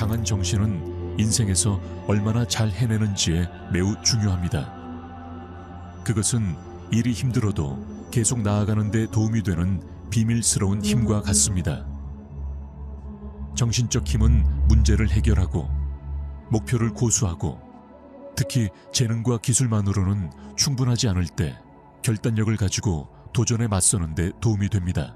강한 정신은 인생에서 얼마나 잘 해내는지에 매우 중요합니다. 그것은 일이 힘들어도 계속 나아가는 데 도움이 되는 비밀스러운 힘과 같습니다. 정신적 힘은 문제를 해결하고 목표를 고수하고 특히 재능과 기술만으로는 충분하지 않을 때 결단력을 가지고 도전에 맞서는 데 도움이 됩니다.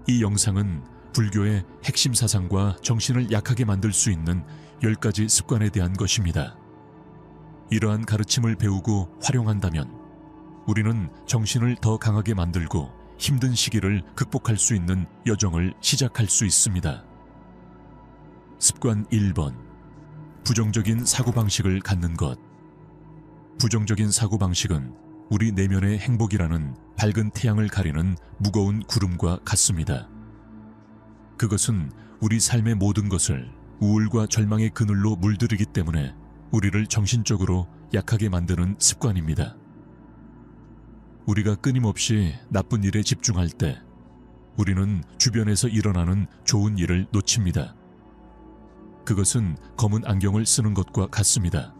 이 영상은 불교의 핵심 사상과 정신을 약하게 만들 수 있는 10가지 습관에 대한 것입니다. 이러한 가르침을 배우고 활용한다면 우리는 정신을 더 강하게 만들고 힘든 시기를 극복할 수 있는 여정을 시작할 수 있습니다. 습관 1번. 부정적인 사고방식을 갖는 것. 부정적인 사고방식은 우리 내면의 행복이라는 밝은 태양을 가리는 무거운 구름과 같습니다. 그것은 우리 삶의 모든 것을 우울과 절망의 그늘로 물들이기 때문에 우리를 정신적으로 약하게 만드는 습관입니다. 우리가 끊임없이 나쁜 일에 집중할 때 우리는 주변에서 일어나는 좋은 일을 놓칩니다. 그것은 검은 안경을 쓰는 것과 같습니다.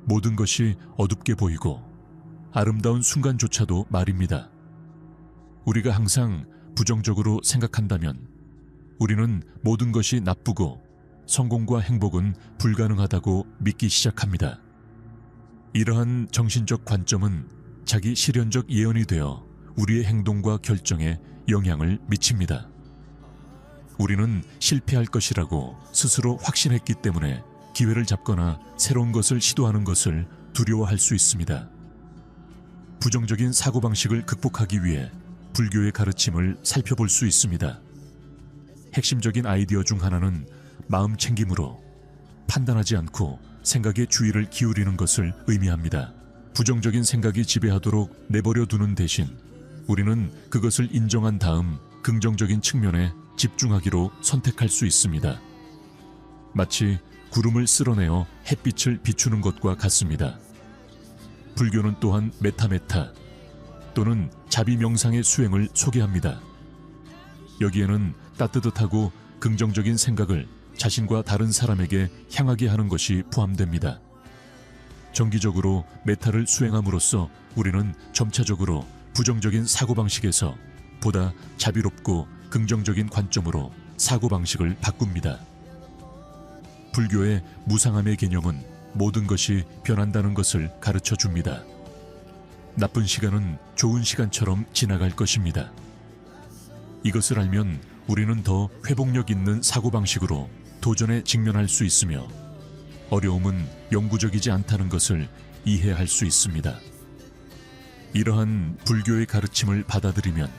모든 것이 어둡게 보이고 아름다운 순간조차도 말입니다. 우리가 항상 부정적으로 생각한다면 우리는 모든 것이 나쁘고 성공과 행복은 불가능하다고 믿기 시작합니다. 이러한 정신적 관점은 자기 실현적 예언이 되어 우리의 행동과 결정에 영향을 미칩니다. 우리는 실패할 것이라고 스스로 확신했기 때문에 기회를 잡거나 새로운 것을 시도하는 것을 두려워할 수 있습니다. 부정적인 사고방식을 극복하기 위해 불교의 가르침을 살펴볼 수 있습니다. 핵심적인 아이디어 중 하나는 마음 챙김으로 판단하지 않고 생각에 주의를 기울이는 것을 의미합니다. 부정적인 생각이 지배하도록 내버려 두는 대신 우리는 그것을 인정한 다음 긍정적인 측면에 집중하기로 선택할 수 있습니다. 마치 구름을 쓸어내어 햇빛을 비추는 것과 같습니다. 불교는 또한 메타메타 또는 자비 명상의 수행을 소개합니다. 여기에는 따뜻하고 긍정적인 생각을 자신과 다른 사람에게 향하게 하는 것이 포함됩니다. 정기적으로 메타를 수행함으로써 우리는 점차적으로 부정적인 사고방식에서 보다 자비롭고 긍정적인 관점으로 사고방식을 바꿉니다. 불교의 무상함의 개념은 모든 것이 변한다는 것을 가르쳐 줍니다. 나쁜 시간은 좋은 시간처럼 지나갈 것입니다. 이것을 알면 우리는 더 회복력 있는 사고방식으로 도전에 직면할 수 있으며 어려움은 영구적이지 않다는 것을 이해할 수 있습니다. 이러한 불교의 가르침을 받아들이면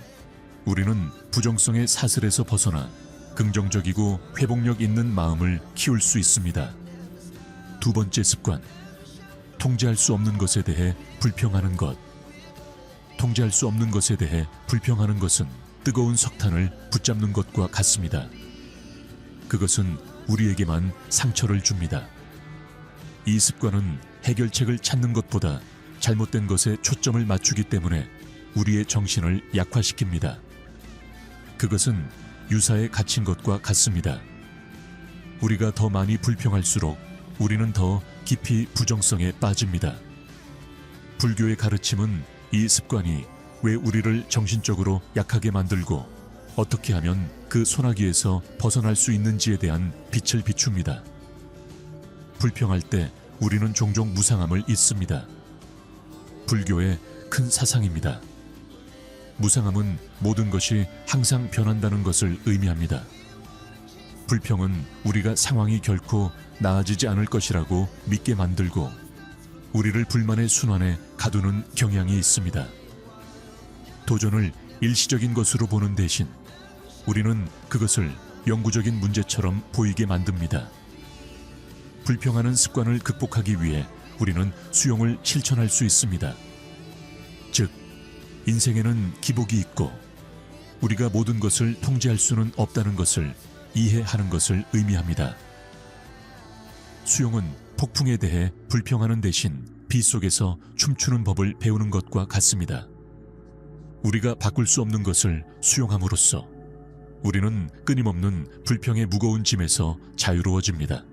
우리는 부정성의 사슬에서 벗어나 긍정적이고 회복력 있는 마음을 키울 수 있습니다. 두 번째 습관, 통제할 수 없는 것에 대해 불평하는 것. 통제할 수 없는 것에 대해 불평하는 것은 뜨거운 석탄을 붙잡는 것과 같습니다. 그것은 우리에게만 상처를 줍니다. 이 습관은 해결책을 찾는 것보다 잘못된 것에 초점을 맞추기 때문에 우리의 정신을 약화시킵니다. 그것은 유사에 갇힌 것과 같습니다. 우리가 더 많이 불평할수록 우리는 더 깊이 부정성에 빠집니다. 불교의 가르침은 이 습관이 왜 우리를 정신적으로 약하게 만들고 어떻게 하면 그 소나기에서 벗어날 수 있는지에 대한 빛을 비춥니다. 불평할 때 우리는 종종 무상함을 잊습니다. 불교의 큰 사상입니다. 무상함은 모든 것이 항상 변한다는 것을 의미합니다. 불평은 우리가 상황이 결코 나아지지 않을 것이라고 믿게 만들고 우리를 불만의 순환에 가두는 경향이 있습니다. 도전을 일시적인 것으로 보는 대신 우리는 그것을 영구적인 문제처럼 보이게 만듭니다. 불평하는 습관을 극복하기 위해 우리는 수용을 실천할 수 있습니다. 즉, 인생에는 기복이 있고 우리가 모든 것을 통제할 수는 없다는 것을 이해하는 것을 의미합니다. 수용은 폭풍에 대해 불평하는 대신 비 속에서 춤추는 법을 배우는 것과 같습니다. 우리가 바꿀 수 없는 것을 수용함으로써 우리는 끊임없는 불평의 무거운 짐에서 자유로워집니다.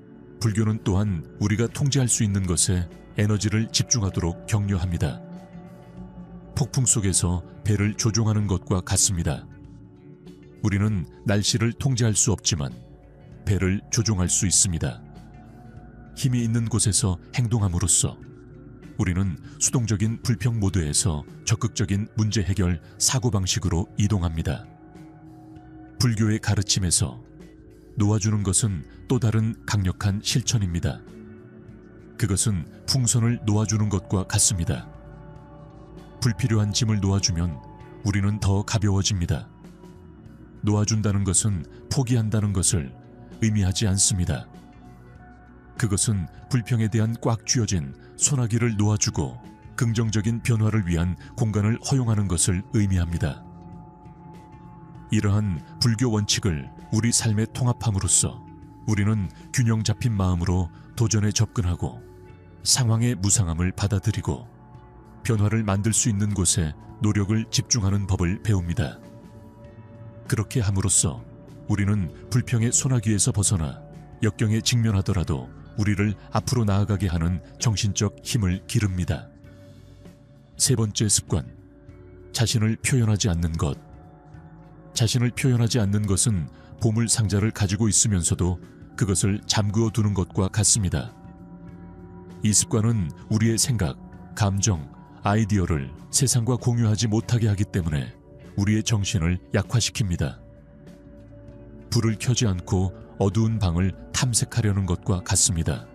불교는 또한 우리가 통제할 수 있는 것에 에너지를 집중하도록 격려합니다. 폭풍 속에서 배를 조종하는 것과 같습니다. 우리는 날씨를 통제할 수 없지만 배를 조종할 수 있습니다. 힘이 있는 곳에서 행동함으로써 우리는 수동적인 불평 모드에서 적극적인 문제 해결 사고방식으로 이동합니다. 불교의 가르침에서 놓아주는 것은 또 다른 강력한 실천입니다. 그것은 풍선을 놓아주는 것과 같습니다. 불필요한 짐을 놓아주면 우리는 더 가벼워집니다. 놓아준다는 것은 포기한다는 것을 의미하지 않습니다. 그것은 불평에 대한 꽉 쥐어진 소나기를 놓아주고 긍정적인 변화를 위한 공간을 허용하는 것을 의미합니다. 이러한 불교 원칙을 우리 삶에 통합함으로써 우리는 균형 잡힌 마음으로 도전에 접근하고 상황의 무상함을 받아들이고 변화를 만들 수 있는 곳에 노력을 집중하는 법을 배웁니다. 그렇게 함으로써 우리는 불평의 소나기에서 벗어나 역경에 직면하더라도 우리를 앞으로 나아가게 하는 정신적 힘을 기릅니다. 세 번째 습관, 자신을 표현하지 않는 것. 자신을 표현하지 않는 것은 보물 상자를 가지고 있으면서도 그것을 잠그어 두는 것과 같습니다. 이 습관은 우리의 생각, 감정, 아이디어를 세상과 공유하지 못하게 하기 때문에 우리의 정신을 약화시킵니다. 불을 켜지 않고 어두운 방을 탐색하려는 것과 같습니다.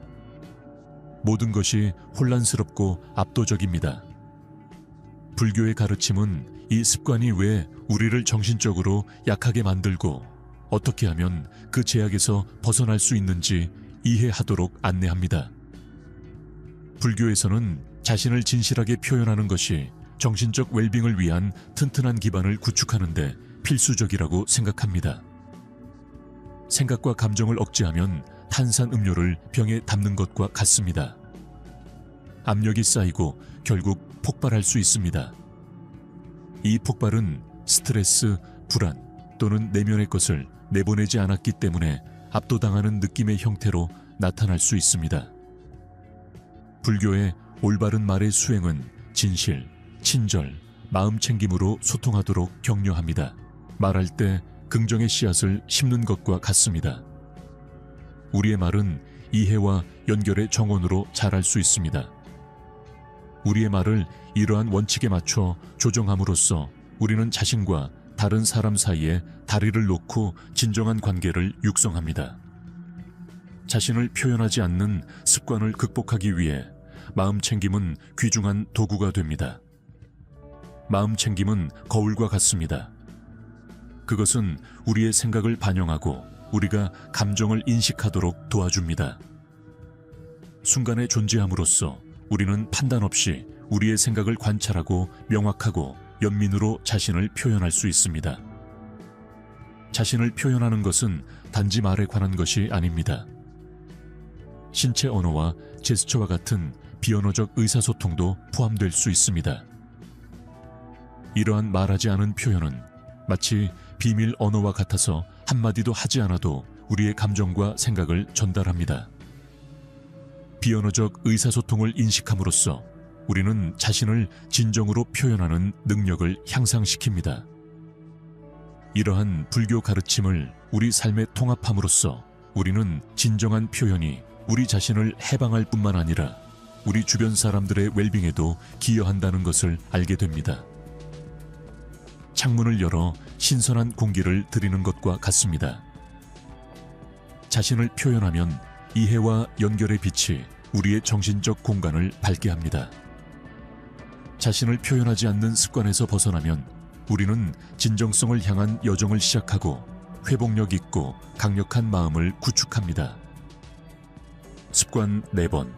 모든 것이 혼란스럽고 압도적입니다. 불교의 가르침은 이 습관이 왜 우리를 정신적으로 약하게 만들고 어떻게 하면 그 제약에서 벗어날 수 있는지 이해하도록 안내합니다. 불교에서는 자신을 진실하게 표현하는 것이 정신적 웰빙을 위한 튼튼한 기반을 구축하는 데 필수적이라고 생각합니다. 생각과 감정을 억제하면 탄산 음료를 병에 담는 것과 같습니다. 압력이 쌓이고 결국 폭발할 수 있습니다. 이 폭발은 스트레스, 불안 또는 내면의 것을 내보내지 않았기 때문에 압도당하는 느낌의 형태로 나타날 수 있습니다. 불교의 올바른 말의 수행은 진실, 친절, 마음 챙김으로 소통하도록 격려합니다. 말할 때 긍정의 씨앗을 심는 것과 같습니다. 우리의 말은 이해와 연결의 정원으로 자랄 수 있습니다. 우리의 말을 이러한 원칙에 맞춰 조정함으로써 우리는 자신과 다른 사람 사이에 다리를 놓고 진정한 관계를 육성합니다. 자신을 표현하지 않는 습관을 극복하기 위해 마음 챙김은 귀중한 도구가 됩니다. 마음 챙김은 거울과 같습니다. 그것은 우리의 생각을 반영하고 우리가 감정을 인식하도록 도와줍니다. 순간에 존재함으로써 우리는 판단 없이 우리의 생각을 관찰하고 명확하고 연민으로 자신을 표현할 수 있습니다. 자신을 표현하는 것은 단지 말에 관한 것이 아닙니다. 신체 언어와 제스처와 같은 비언어적 의사소통도 포함될 수 있습니다. 이러한 말하지 않은 표현은 마치 비밀 언어와 같아서 한마디도 하지 않아도 우리의 감정과 생각을 전달합니다. 비언어적 의사소통을 인식함으로써 우리는 자신을 진정으로 표현하는 능력을 향상시킵니다. 이러한 불교 가르침을 우리 삶에 통합함으로써 우리는 진정한 표현이 우리 자신을 해방할 뿐만 아니라 우리 주변 사람들의 웰빙에도 기여한다는 것을 알게 됩니다. 창문을 열어 신선한 공기를 들이는 것과 같습니다. 자신을 표현하면 이해와 연결의 빛이 우리의 정신적 공간을 밝게 합니다. 자신을 표현하지 않는 습관에서 벗어나면 우리는 진정성을 향한 여정을 시작하고 회복력 있고 강력한 마음을 구축합니다. 습관 4번.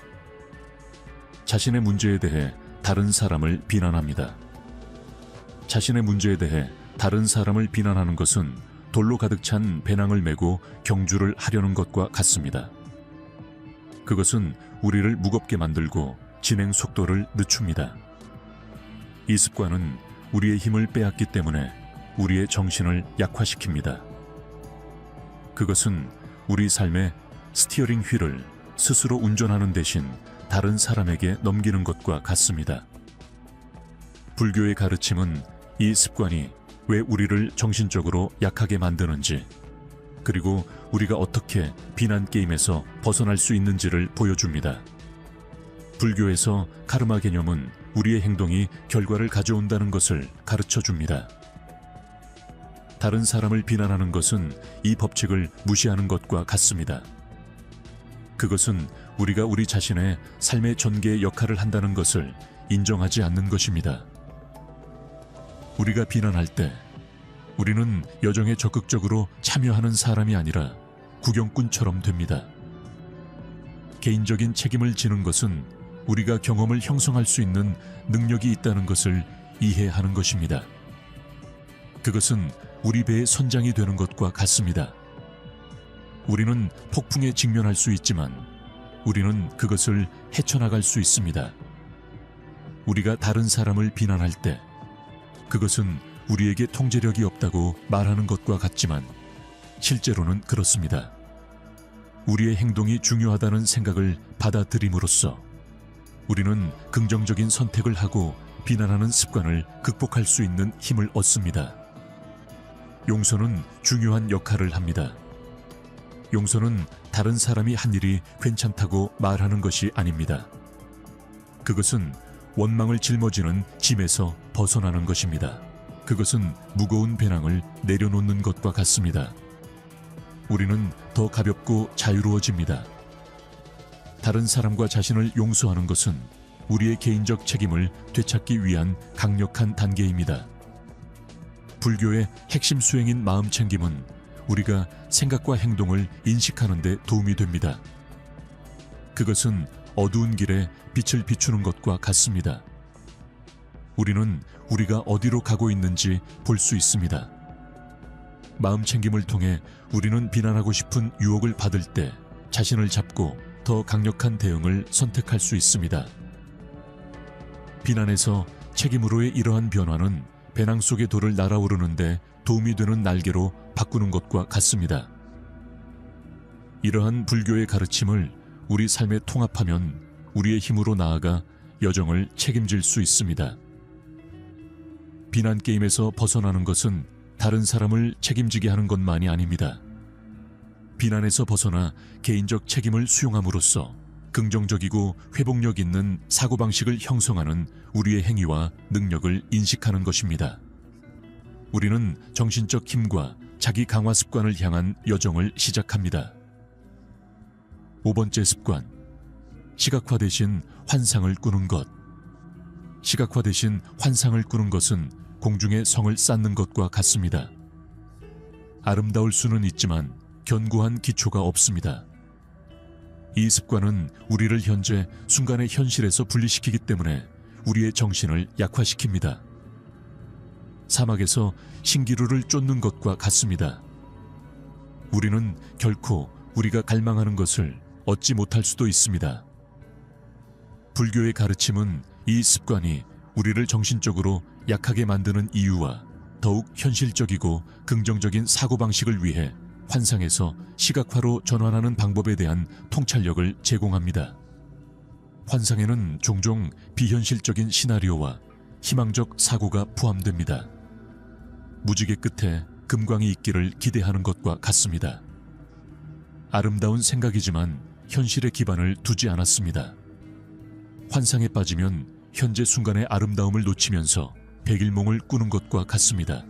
자신의 문제에 대해 다른 사람을 비난합니다. 자신의 문제에 대해 다른 사람을 비난하는 것은 돌로 가득 찬 배낭을 메고 경주를 하려는 것과 같습니다. 그것은 우리를 무겁게 만들고 진행 속도를 늦춥니다. 이 습관은 우리의 힘을 빼앗기 때문에 우리의 정신을 약화시킵니다. 그것은 우리 삶의 스티어링 휠을 스스로 운전하는 대신 다른 사람에게 넘기는 것과 같습니다. 불교의 가르침은 이 습관이 왜 우리를 정신적으로 약하게 만드는지, 그리고 우리가 어떻게 비난 게임에서 벗어날 수 있는지를 보여줍니다. 불교에서 카르마 개념은 우리의 행동이 결과를 가져온다는 것을 가르쳐 줍니다. 다른 사람을 비난하는 것은 이 법칙을 무시하는 것과 같습니다. 그것은 우리가 우리 자신의 삶의 전개의 역할을 한다는 것을 인정하지 않는 것입니다. 우리가 비난할 때 우리는 여정에 적극적으로 참여하는 사람이 아니라 구경꾼처럼 됩니다. 개인적인 책임을 지는 것은 우리가 경험을 형성할 수 있는 능력이 있다는 것을 이해하는 것입니다. 그것은 우리 배의 선장이 되는 것과 같습니다. 우리는 폭풍에 직면할 수 있지만 우리는 그것을 헤쳐나갈 수 있습니다. 우리가 다른 사람을 비난할 때 그것은 우리에게 통제력이 없다고 말하는 것과 같지만 실제로는 그렇습니다. 우리의 행동이 중요하다는 생각을 받아들임으로써 우리는 긍정적인 선택을 하고 비난하는 습관을 극복할 수 있는 힘을 얻습니다. 용서는 중요한 역할을 합니다. 용서는 다른 사람이 한 일이 괜찮다고 말하는 것이 아닙니다. 그것은 원망을 짊어지는 짐에서 벗어나는 것입니다. 그것은 무거운 배낭을 내려놓는 것과 같습니다. 우리는 더 가볍고 자유로워집니다. 다른 사람과 자신을 용서하는 것은 우리의 개인적 책임을 되찾기 위한 강력한 단계입니다. 불교의 핵심 수행인 마음챙김은 우리가 생각과 행동을 인식하는 데 도움이 됩니다. 그것은 어두운 길에 빛을 비추는 것과 같습니다. 우리는 우리가 어디로 가고 있는지 볼 수 있습니다. 마음챙김을 통해 우리는 비난하고 싶은 유혹을 받을 때 자신을 잡고 더 강력한 대응을 선택할 수 있습니다. 비난에서 책임으로의 이러한 변화는 배낭 속의 돌을 날아오르는데 도움이 되는 날개로 바꾸는 것과 같습니다. 이러한 불교의 가르침을 우리 삶에 통합하면 우리의 힘으로 나아가 여정을 책임질 수 있습니다. 비난 게임에서 벗어나는 것은 다른 사람을 책임지게 하는 것만이 아닙니다. 비난에서 벗어나 개인적 책임을 수용함으로써 긍정적이고 회복력 있는 사고방식을 형성하는 우리의 행위와 능력을 인식하는 것입니다. 우리는 정신적 힘과 자기 강화 습관을 향한 여정을 시작합니다. 5번째 습관, 시각화 대신 환상을 꾸는 것. 시각화 대신 환상을 꾸는 것은 공중에 성을 쌓는 것과 같습니다. 아름다울 수는 있지만 견고한 기초가 없습니다. 이 습관은 우리를 현재 순간의 현실에서 분리시키기 때문에 우리의 정신을 약화시킵니다. 사막에서 신기루를 쫓는 것과 같습니다. 우리는 결코 우리가 갈망하는 것을 얻지 못할 수도 있습니다. 불교의 가르침은 이 습관이 우리를 정신적으로 약하게 만드는 이유와 더욱 현실적이고 긍정적인 사고방식을 위해 환상에서 시각화로 전환하는 방법에 대한 통찰력을 제공합니다. 환상에는 종종 비현실적인 시나리오와 희망적 사고가 포함됩니다. 무지개 끝에 금광이 있기를 기대하는 것과 같습니다. 아름다운 생각이지만 현실의 기반을 두지 않았습니다. 환상에 빠지면 현재 순간의 아름다움을 놓치면서 백일몽을 꾸는 것과 같습니다.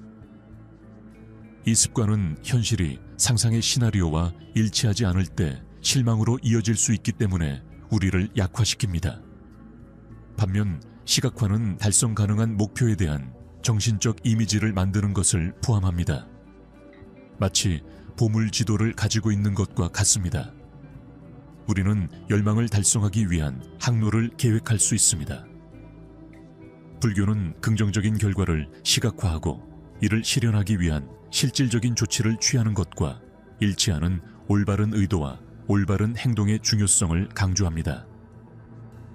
이 습관은 현실이 상상의 시나리오와 일치하지 않을 때 실망으로 이어질 수 있기 때문에 우리를 약화시킵니다. 반면 시각화는 달성 가능한 목표에 대한 정신적 이미지를 만드는 것을 포함합니다. 마치 보물 지도를 가지고 있는 것과 같습니다. 우리는 열망을 달성하기 위한 항로를 계획할 수 있습니다. 불교는 긍정적인 결과를 시각화하고 이를 실현하기 위한 실질적인 조치를 취하는 것과 일치하는 올바른 의도와 올바른 행동의 중요성을 강조합니다.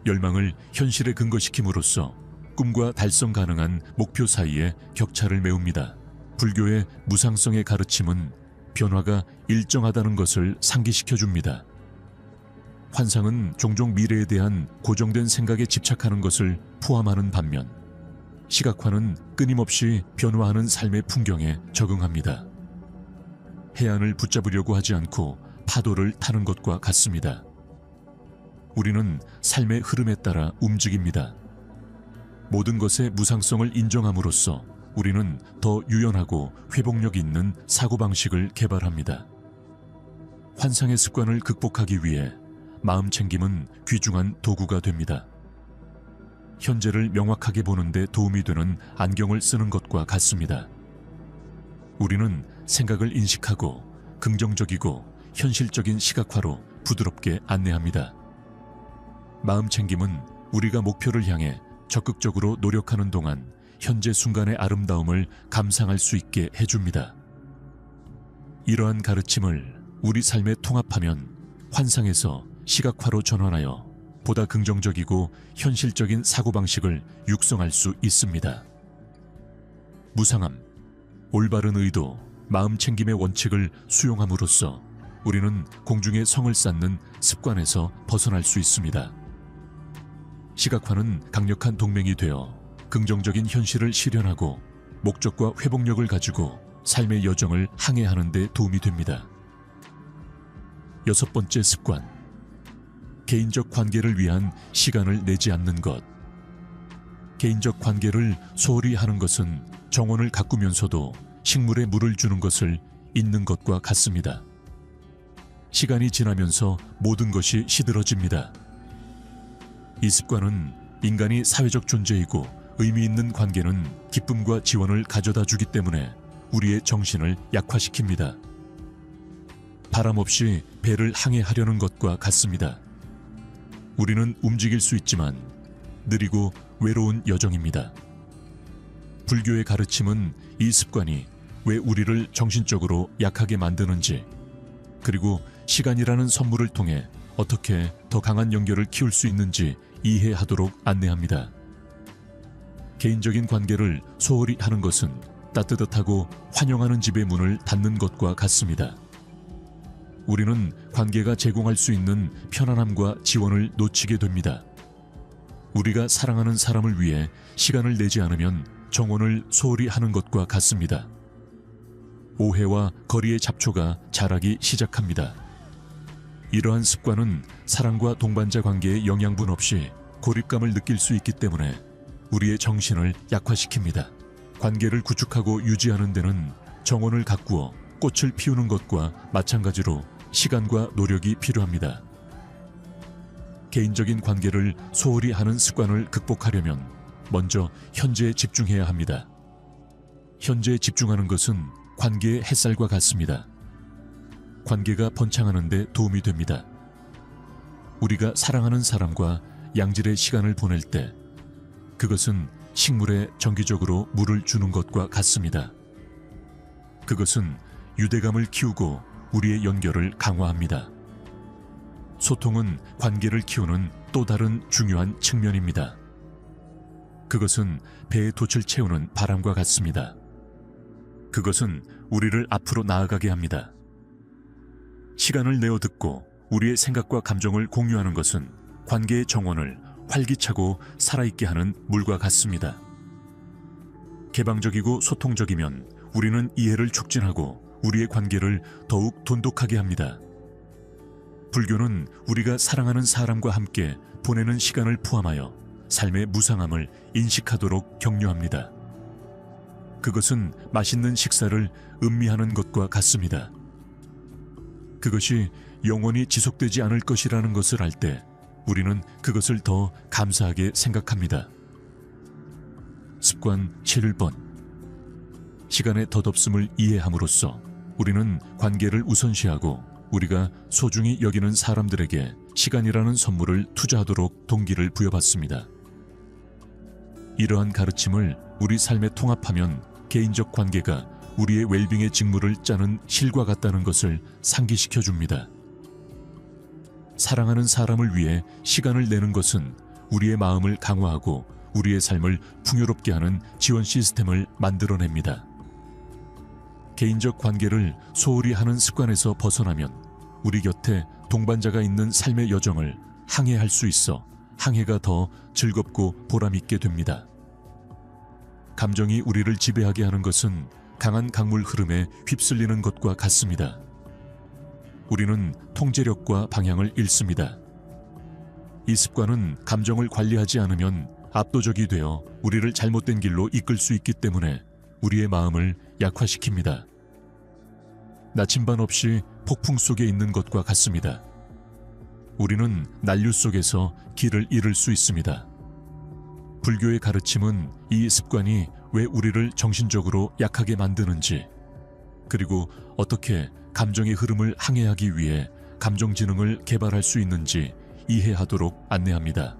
열망을 현실에 근거시킴으로써 꿈과 달성 가능한 목표 사이에 격차를 메웁니다. 불교의 무상성의 가르침은 변화가 일정하다는 것을 상기시켜 줍니다. 환상은 종종 미래에 대한 고정된 생각에 집착하는 것을 포함하는 반면, 시각화는 끊임없이 변화하는 삶의 풍경에 적응합니다. 해안을 붙잡으려고 하지 않고 파도를 타는 것과 같습니다. 우리는 삶의 흐름에 따라 움직입니다. 모든 것의 무상성을 인정함으로써 우리는 더 유연하고 회복력 있는 사고방식을 개발합니다. 환상의 습관을 극복하기 위해 마음 챙김은 귀중한 도구가 됩니다. 현재를 명확하게 보는 데 도움이 되는 안경을 쓰는 것과 같습니다. 우리는 생각을 인식하고 긍정적이고 현실적인 시각화로 부드럽게 안내합니다. 마음 챙김은 우리가 목표를 향해 적극적으로 노력하는 동안 현재 순간의 아름다움을 감상할 수 있게 해줍니다. 이러한 가르침을 우리 삶에 통합하면 환상에서 시각화로 전환하여 보다 긍정적이고 현실적인 사고방식을 육성할 수 있습니다. 무상함, 올바른 의도, 마음 챙김의 원칙을 수용함으로써 우리는 공중에 성을 쌓는 습관에서 벗어날 수 있습니다. 시각화는 강력한 동맹이 되어 긍정적인 현실을 실현하고 목적과 회복력을 가지고 삶의 여정을 항해하는 데 도움이 됩니다. 6번째 습관, 개인적 관계를 위한 시간을 내지 않는 것. 개인적 관계를 소홀히 하는 것은 정원을 가꾸면서도 식물에 물을 주는 것을 잊는 것과 같습니다. 시간이 지나면서 모든 것이 시들어집니다. 이 습관은 인간이 사회적 존재이고 의미 있는 관계는 기쁨과 지원을 가져다 주기 때문에 우리의 정신을 약화시킵니다. 바람 없이 배를 항해하려는 것과 같습니다. 우리는 움직일 수 있지만 느리고 외로운 여정입니다. 불교의 가르침은 이 습관이 왜 우리를 정신적으로 약하게 만드는지, 그리고 시간이라는 선물을 통해 어떻게 더 강한 연결을 키울 수 있는지 이해하도록 안내합니다. 개인적인 관계를 소홀히 하는 것은 따뜻하고 환영하는 집의 문을 닫는 것과 같습니다. 우리는 관계가 제공할 수 있는 편안함과 지원을 놓치게 됩니다. 우리가 사랑하는 사람을 위해 시간을 내지 않으면 정원을 소홀히 하는 것과 같습니다. 오해와 거리의 잡초가 자라기 시작합니다. 이러한 습관은 사랑과 동반자 관계의 영양분 없이 고립감을 느낄 수 있기 때문에 우리의 정신을 약화시킵니다. 관계를 구축하고 유지하는 데는 정원을 가꾸어 꽃을 피우는 것과 마찬가지로 시간과 노력이 필요합니다. 개인적인 관계를 소홀히 하는 습관을 극복하려면 먼저 현재에 집중해야 합니다. 현재에 집중하는 것은 관계의 햇살과 같습니다. 관계가 번창하는 데 도움이 됩니다. 우리가 사랑하는 사람과 양질의 시간을 보낼 때 그것은 식물에 정기적으로 물을 주는 것과 같습니다. 그것은 유대감을 키우고 우리의 연결을 강화합니다. 소통은 관계를 키우는 또 다른 중요한 측면입니다. 그것은 배의 돛을 채우는 바람과 같습니다. 그것은 우리를 앞으로 나아가게 합니다. 시간을 내어 듣고 우리의 생각과 감정을 공유하는 것은 관계의 정원을 활기차고 살아있게 하는 물과 같습니다. 개방적이고 소통적이면 우리는 이해를 촉진하고 우리의 관계를 더욱 돈독하게 합니다. 불교는 우리가 사랑하는 사람과 함께 보내는 시간을 포함하여 삶의 무상함을 인식하도록 격려합니다. 그것은 맛있는 식사를 음미하는 것과 같습니다. 그것이 영원히 지속되지 않을 것이라는 것을 알 때 우리는 그것을 더 감사하게 생각합니다. 습관 7번. 시간의 덧없음을 이해함으로써 우리는 관계를 우선시하고 우리가 소중히 여기는 사람들에게 시간이라는 선물을 투자하도록 동기를 부여받습니다. 이러한 가르침을 우리 삶에 통합하면 개인적 관계가 우리의 웰빙의 직무를 짜는 실과 같다는 것을 상기시켜 줍니다. 사랑하는 사람을 위해 시간을 내는 것은 우리의 마음을 강화하고 우리의 삶을 풍요롭게 하는 지원 시스템을 만들어냅니다. 개인적 관계를 소홀히 하는 습관에서 벗어나면 우리 곁에 동반자가 있는 삶의 여정을 항해할 수 있어 항해가 더 즐겁고 보람있게 됩니다. 감정이 우리를 지배하게 하는 것은 강한 강물 흐름에 휩쓸리는 것과 같습니다. 우리는 통제력과 방향을 잃습니다. 이 습관은 감정을 관리하지 않으면 압도적이 되어 우리를 잘못된 길로 이끌 수 있기 때문에 우리의 마음을 약화시킵니다. 나침반 없이 폭풍 속에 있는 것과 같습니다. 우리는 난류 속에서 길을 잃을 수 있습니다. 불교의 가르침은 이 습관이 왜 우리를 정신적으로 약하게 만드는지, 그리고 어떻게 감정의 흐름을 항해하기 위해 감정지능을 개발할 수 있는지 이해하도록 안내합니다.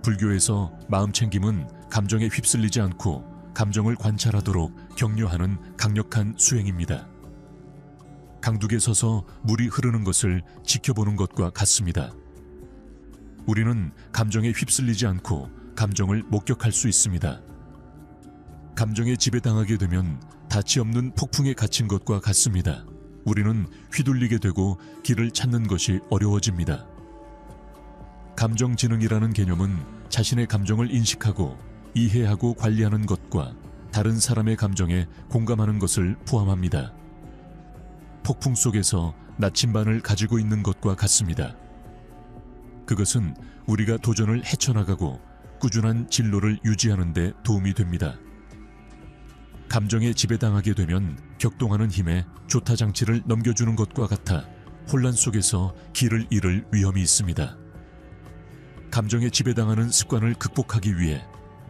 불교에서 마음챙김은 감정에 휩쓸리지 않고 감정을 관찰하도록 격려하는 강력한 수행입니다. 강둑에 서서 물이 흐르는 것을 지켜보는 것과 같습니다. 우리는 감정에 휩쓸리지 않고 감정을 목격할 수 있습니다. 감정에 지배당하게 되면 닿지 없는 폭풍에 갇힌 것과 같습니다. 우리는 휘둘리게 되고 길을 찾는 것이 어려워집니다. 감정지능이라는 개념은 자신의 감정을 인식하고 이해하고 관리하는 것과 다른 사람의 감정에 공감하는 것을 포함합니다. 폭풍 속에서 나침반을 가지고 있는 것과 같습니다. 그것은 우리가 도전을 헤쳐나가고 꾸준한 진로를 유지하는 데 도움이 됩니다. 감정에 지배당하게 되면 격동하는 힘에 조타장치를 넘겨주는 것과 같아 혼란 속에서 길을 잃을 위험이 있습니다. 감정에 지배당하는 습관을 극복하기 위해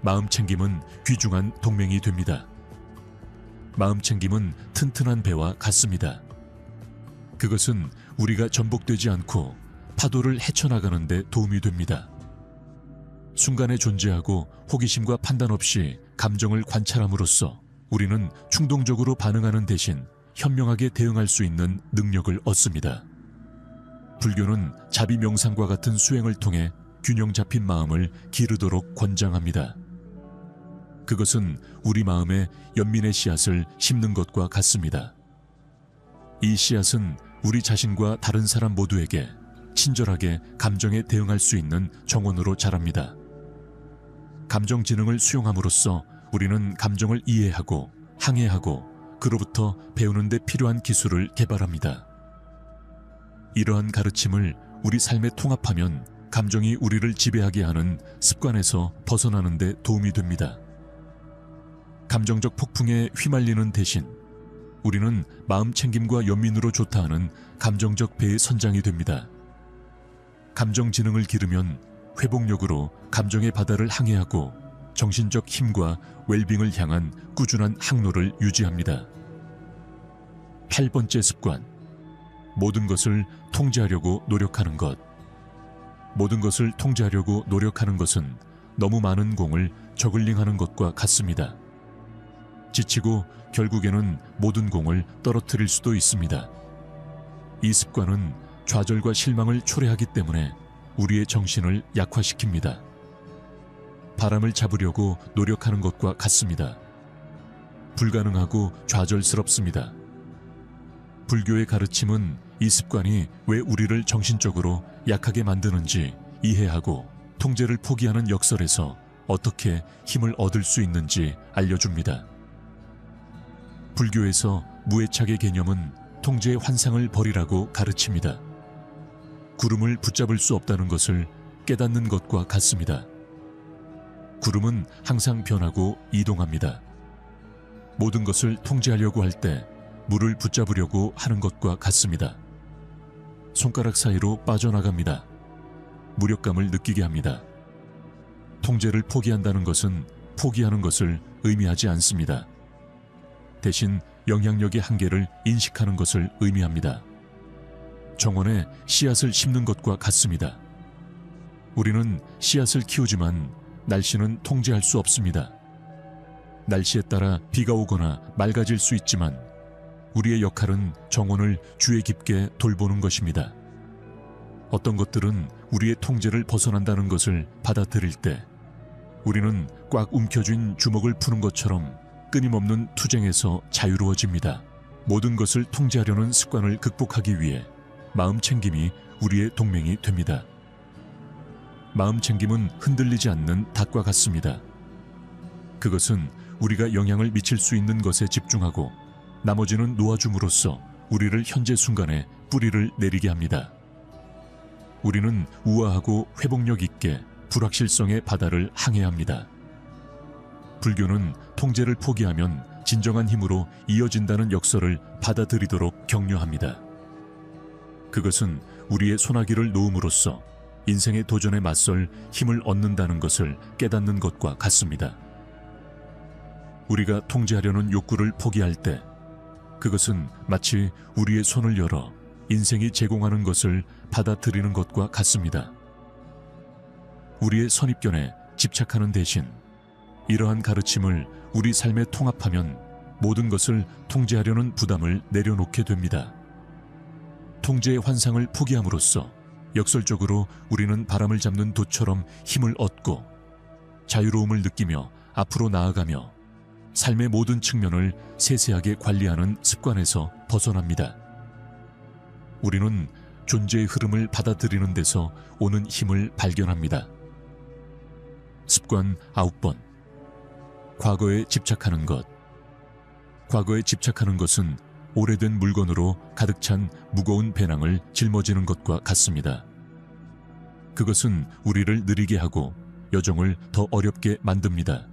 마음챙김은 귀중한 동맹이 됩니다. 마음챙김은 튼튼한 배와 같습니다. 그것은 우리가 전복되지 않고 파도를 헤쳐나가는 데 도움이 됩니다. 순간에 존재하고 호기심과 판단 없이 감정을 관찰함으로써 우리는 충동적으로 반응하는 대신 현명하게 대응할 수 있는 능력을 얻습니다. 불교는 자비 명상과 같은 수행을 통해 균형 잡힌 마음을 기르도록 권장합니다. 그것은 우리 마음에 연민의 씨앗을 심는 것과 같습니다. 이 씨앗은 우리 자신과 다른 사람 모두에게 친절하게 감정에 대응할 수 있는 정원으로 자랍니다. 감정지능을 수용함으로써 우리는 감정을 이해하고 항해하고 그로부터 배우는 데 필요한 기술을 개발합니다. 이러한 가르침을 우리 삶에 통합하면 감정이 우리를 지배하게 하는 습관에서 벗어나는 데 도움이 됩니다. 감정적 폭풍에 휘말리는 대신 우리는 마음챙김과 연민으로 조타하는 감정적 배의 선장이 됩니다. 감정지능을 기르면 회복력으로 감정의 바다를 항해하고 정신적 힘과 웰빙을 향한 꾸준한 항로를 유지합니다. 8번째 습관, 모든 것을 통제하려고 노력하는 것. 모든 것을 통제하려고 노력하는 것은 너무 많은 공을 저글링하는 것과 같습니다. 지치고 결국에는 모든 공을 떨어뜨릴 수도 있습니다. 이 습관은 좌절과 실망을 초래하기 때문에 우리의 정신을 약화시킵니다. 바람을 잡으려고 노력하는 것과 같습니다. 불가능하고 좌절스럽습니다. 불교의 가르침은 이 습관이 왜 우리를 정신적으로 약하게 만드는지 이해하고 통제를 포기하는 역설에서 어떻게 힘을 얻을 수 있는지 알려줍니다. 불교에서 무애착의 개념은 통제의 환상을 버리라고 가르칩니다. 구름을 붙잡을 수 없다는 것을 깨닫는 것과 같습니다. 구름은 항상 변하고 이동합니다. 모든 것을 통제하려고 할 때 물을 붙잡으려고 하는 것과 같습니다. 손가락 사이로 빠져나갑니다. 무력감을 느끼게 합니다. 통제를 포기한다는 것은 포기하는 것을 의미하지 않습니다. 대신 영향력의 한계를 인식하는 것을 의미합니다. 정원에 씨앗을 심는 것과 같습니다. 우리는 씨앗을 키우지만 날씨는 통제할 수 없습니다. 날씨에 따라 비가 오거나 맑아질 수 있지만 우리의 역할은 정원을 주의 깊게 돌보는 것입니다. 어떤 것들은 우리의 통제를 벗어난다는 것을 받아들일 때 우리는 꽉 움켜쥔 주먹을 푸는 것처럼 끊임없는 투쟁에서 자유로워집니다. 모든 것을 통제하려는 습관을 극복하기 위해 마음 챙김이 우리의 동맹이 됩니다. 마음 챙김은 흔들리지 않는 닭과 같습니다. 그것은 우리가 영향을 미칠 수 있는 것에 집중하고 나머지는 놓아줌으로써 우리를 현재 순간에 뿌리를 내리게 합니다. 우리는 우아하고 회복력 있게 불확실성의 바다를 항해야 합니다. 불교는 통제를 포기하면 진정한 힘으로 이어진다는 역설을 받아들이도록 격려합니다. 그것은 우리의 소나기를 놓음으로써 인생의 도전에 맞설 힘을 얻는다는 것을 깨닫는 것과 같습니다. 우리가 통제하려는 욕구를 포기할 때 그것은 마치 우리의 손을 열어 인생이 제공하는 것을 받아들이는 것과 같습니다. 우리의 선입견에 집착하는 대신 이러한 가르침을 우리 삶에 통합하면 모든 것을 통제하려는 부담을 내려놓게 됩니다. 통제의 환상을 포기함으로써 역설적으로 우리는 바람을 잡는 돛처럼 힘을 얻고 자유로움을 느끼며 앞으로 나아가며 삶의 모든 측면을 세세하게 관리하는 습관에서 벗어납니다. 우리는 존재의 흐름을 받아들이는 데서 오는 힘을 발견합니다. 습관 9번. 과거에 집착하는 것. 과거에 집착하는 것은 오래된 물건으로 가득 찬 무거운 배낭을 짊어지는 것과 같습니다. 그것은 우리를 느리게 하고 여정을 더 어렵게 만듭니다.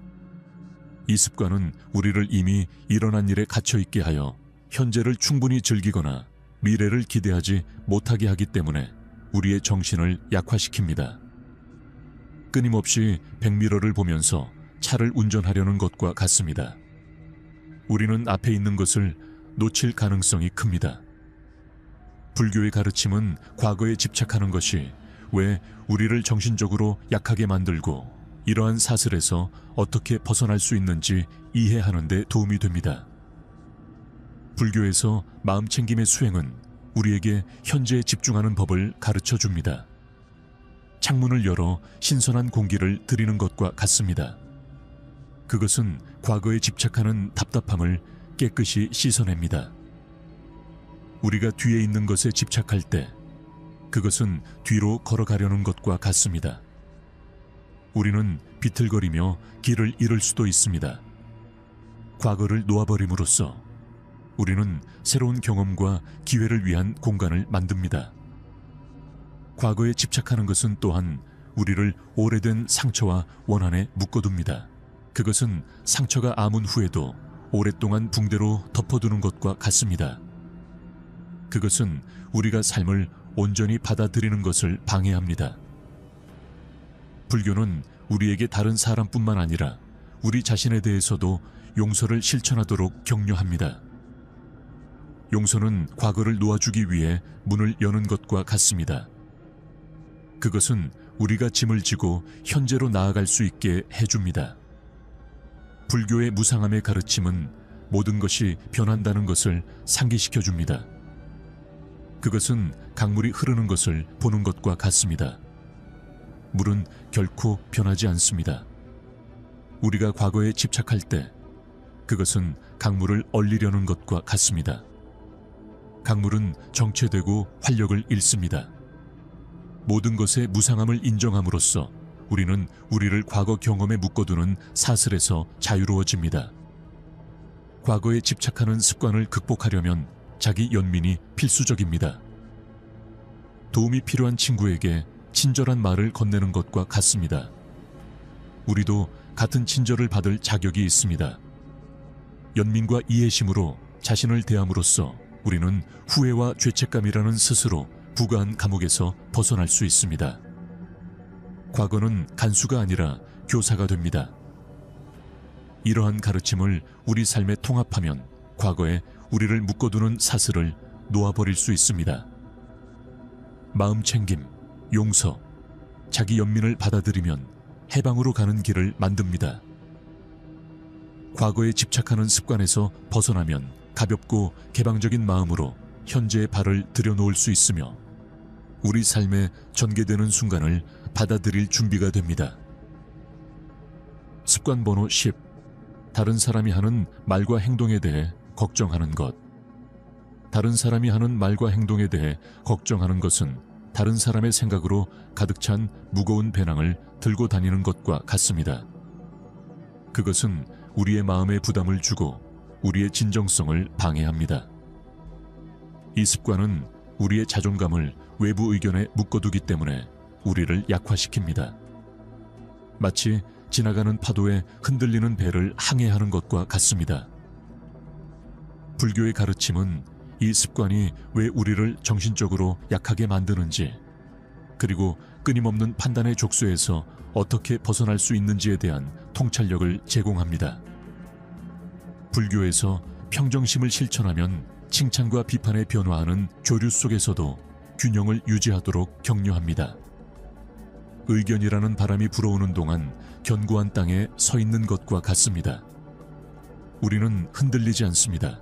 이 습관은 우리를 이미 일어난 일에 갇혀있게 하여 현재를 충분히 즐기거나 미래를 기대하지 못하게 하기 때문에 우리의 정신을 약화시킵니다. 끊임없이 백미러를 보면서 차를 운전하려는 것과 같습니다. 우리는 앞에 있는 것을 놓칠 가능성이 큽니다. 불교의 가르침은 과거에 집착하는 것이 왜 우리를 정신적으로 약하게 만들고 이러한 사슬에서 어떻게 벗어날 수 있는지 이해하는 데 도움이 됩니다. 불교에서 마음챙김의 수행은 우리에게 현재에 집중하는 법을 가르쳐 줍니다. 창문을 열어 신선한 공기를 들이는 것과 같습니다. 그것은 과거에 집착하는 답답함을 깨끗이 씻어냅니다. 우리가 뒤에 있는 것에 집착할 때 그것은 뒤로 걸어가려는 것과 같습니다. 우리는 비틀거리며 길을 잃을 수도 있습니다. 과거를 놓아버림으로써 우리는 새로운 경험과 기회를 위한 공간을 만듭니다. 과거에 집착하는 것은 또한 우리를 오래된 상처와 원한에 묶어둡니다. 그것은 상처가 아문 후에도 오랫동안 붕대로 덮어두는 것과 같습니다. 그것은 우리가 삶을 온전히 받아들이는 것을 방해합니다. 불교는 우리에게 다른 사람뿐만 아니라 우리 자신에 대해서도 용서를 실천하도록 격려합니다. 용서는 과거를 놓아주기 위해 문을 여는 것과 같습니다. 그것은 우리가 짐을 지고 현재로 나아갈 수 있게 해줍니다. 불교의 무상함의 가르침은 모든 것이 변한다는 것을 상기시켜 줍니다. 그것은 강물이 흐르는 것을 보는 것과 같습니다. 물은 결코 변하지 않습니다. 우리가 과거에 집착할 때 그것은 강물을 얼리려는 것과 같습니다. 강물은 정체되고 활력을 잃습니다. 모든 것의 무상함을 인정함으로써 우리는 우리를 과거 경험에 묶어두는 사슬에서 자유로워집니다. 과거에 집착하는 습관을 극복하려면 자기 연민이 필수적입니다. 도움이 필요한 친구에게 친절한 말을 건네는 것과 같습니다. 우리도 같은 친절을 받을 자격이 있습니다. 연민과 이해심으로 자신을 대함으로써 우리는 후회와 죄책감이라는 스스로 부과한 감옥에서 벗어날 수 있습니다. 과거는 간수가 아니라 교사가 됩니다. 이러한 가르침을 우리 삶에 통합하면 과거에 우리를 묶어두는 사슬을 놓아버릴 수 있습니다. 마음챙김, 용서, 자기 연민을 받아들이면 해방으로 가는 길을 만듭니다. 과거에 집착하는 습관에서 벗어나면 가볍고 개방적인 마음으로 현재의 발을 들여놓을 수 있으며 우리 삶에 전개되는 순간을 받아들일 준비가 됩니다. 습관 번호 10. 다른 사람이 하는 말과 행동에 대해 걱정하는 것. 다른 사람이 하는 말과 행동에 대해 걱정하는 것은 다른 사람의 생각으로 가득 찬 무거운 배낭을 들고 다니는 것과 같습니다. 그것은 우리의 마음에 부담을 주고 우리의 진정성을 방해합니다. 이 습관은 우리의 자존감을 외부 의견에 묶어두기 때문에 우리를 약화시킵니다. 마치 지나가는 파도에 흔들리는 배를 항해하는 것과 같습니다. 불교의 가르침은 이 습관이 왜 우리를 정신적으로 약하게 만드는지, 그리고 끊임없는 판단의 족쇄에서 어떻게 벗어날 수 있는지에 대한 통찰력을 제공합니다. 불교에서 평정심을 실천하면 칭찬과 비판에 변화하는 조류 속에서도 균형을 유지하도록 격려합니다. 의견이라는 바람이 불어오는 동안 견고한 땅에 서 있는 것과 같습니다. 우리는 흔들리지 않습니다.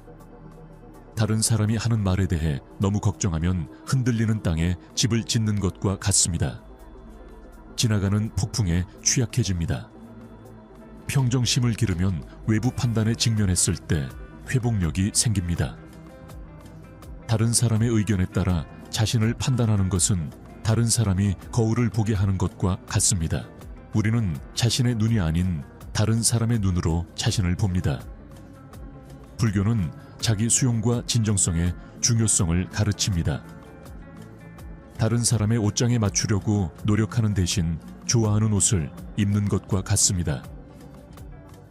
다른 사람이 하는 말에 대해 너무 걱정하면 흔들리는 땅에 집을 짓는 것과 같습니다. 지나가는 폭풍에 취약해집니다. 평정심을 기르면 외부 판단에 직면했을 때 회복력이 생깁니다. 다른 사람의 의견에 따라 자신을 판단하는 것은 다른 사람이 거울을 보게 하는 것과 같습니다. 우리는 자신의 눈이 아닌 다른 사람의 눈으로 자신을 봅니다. 불교는 자기 수용과 진정성의 중요성을 가르칩니다. 다른 사람의 옷장에 맞추려고 노력하는 대신 좋아하는 옷을 입는 것과 같습니다.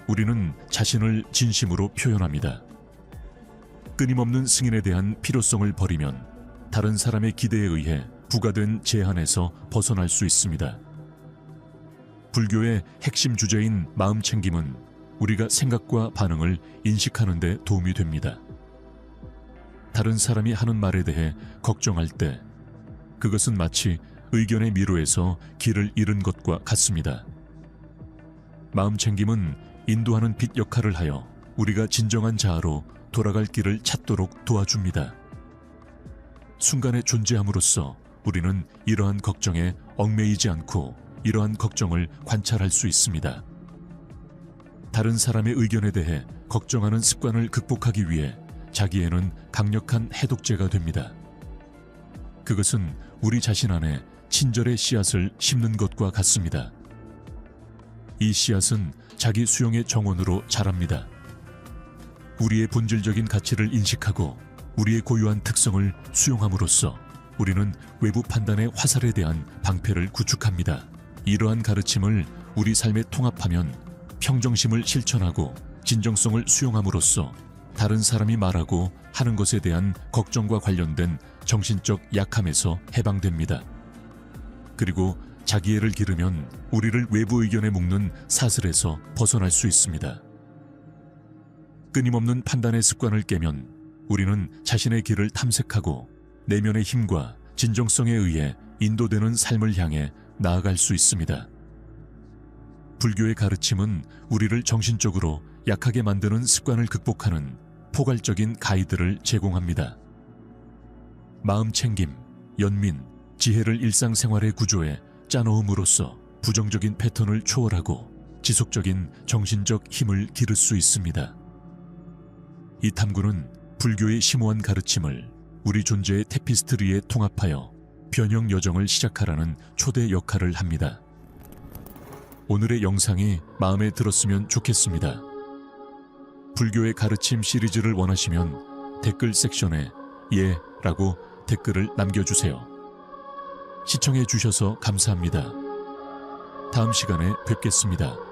우리는 자신을 진심으로 표현합니다. 끊임없는 승인에 대한 필요성을 버리면 다른 사람의 기대에 의해 부과된 제한에서 벗어날 수 있습니다. 불교의 핵심 주제인 마음챙김은 우리가 생각과 반응을 인식하는 데 도움이 됩니다. 다른 사람이 하는 말에 대해 걱정할 때 그것은 마치 의견의 미로에서 길을 잃은 것과 같습니다. 마음챙김은 인도하는 빛 역할을 하여 우리가 진정한 자아로 돌아갈 길을 찾도록 도와줍니다. 순간의 존재함으로써 우리는 이러한 걱정에 얽매이지 않고 이러한 걱정을 관찰할 수 있습니다. 다른 사람의 의견에 대해 걱정하는 습관을 극복하기 위해 자기에는 강력한 해독제가 됩니다. 그것은 우리 자신 안에 친절의 씨앗을 심는 것과 같습니다. 이 씨앗은 자기 수용의 정원으로 자랍니다. 우리의 본질적인 가치를 인식하고 우리의 고유한 특성을 수용함으로써 우리는 외부 판단의 화살에 대한 방패를 구축합니다. 이러한 가르침을 우리 삶에 통합하면 평정심을 실천하고 진정성을 수용함으로써 다른 사람이 말하고 하는 것에 대한 걱정과 관련된 정신적 약함에서 해방됩니다. 그리고 자기애를 기르면 우리를 외부 의견에 묶는 사슬에서 벗어날 수 있습니다. 끊임없는 판단의 습관을 깨면 우리는 자신의 길을 탐색하고 내면의 힘과 진정성에 의해 인도되는 삶을 향해 나아갈 수 있습니다. 불교의 가르침은 우리를 정신적으로 약하게 만드는 습관을 극복하는 포괄적인 가이드를 제공합니다. 마음챙김, 연민, 지혜를 일상생활의 구조에 짜놓음으로써 부정적인 패턴을 초월하고 지속적인 정신적 힘을 기를 수 있습니다. 이 탐구는 불교의 심오한 가르침을 우리 존재의 테피스트리에 통합하여 변형 여정을 시작하라는 초대 역할을 합니다. 오늘의 영상이 마음에 들었으면 좋겠습니다. 불교의 가르침 시리즈를 원하시면 댓글 섹션에 예 라고 댓글을 남겨주세요. 시청해 주셔서 감사합니다. 다음 시간에 뵙겠습니다.